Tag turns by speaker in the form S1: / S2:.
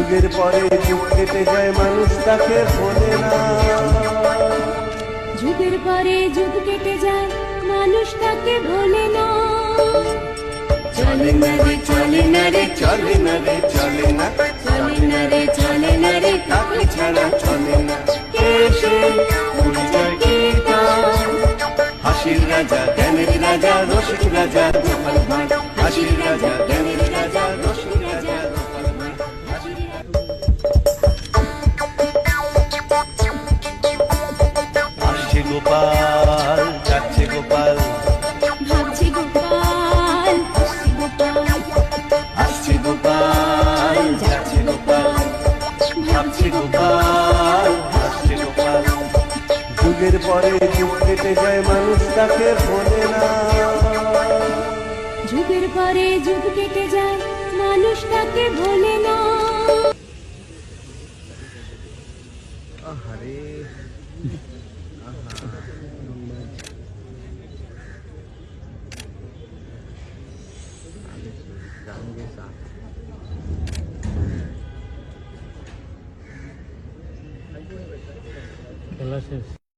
S1: যুগের পরে যুগ কেটে যায় মানুষ তাকে ভোলে না।
S2: যুগের পরে যুগ কেটে যায় মানুষ তাকে ভোলে না।
S1: চলে না রে চলে না রে চলে না রে চলে না,
S2: চলে না রে চলে না রে
S1: তাকে ছাড়া চলে না। কে সে পরিচয় কি তার? হাসির রাজা জ্ঞানের রাজা রসিক রাজা গোপাল ভাঁড়। হাসির রাজা জ্ঞানের রাজা রসিক রাজা গোপাল ভাঁড়। আসছে গোপাল যাচ্ছে গোপাল,
S2: ভাবছে গোপাল আসছে গোপাল,
S1: আসছে গোপাল যাচ্ছে গোপাল, ভাবছে গোপাল আসছে গোপাল। যুগের পরে যুগ কেটে যায় মানুষ তাকে ভোলে না।
S2: যুগের পরে যুগ কেটে যায় মানুষ তাকে ভোলে না।
S1: আহারে
S3: খেলা শেষ।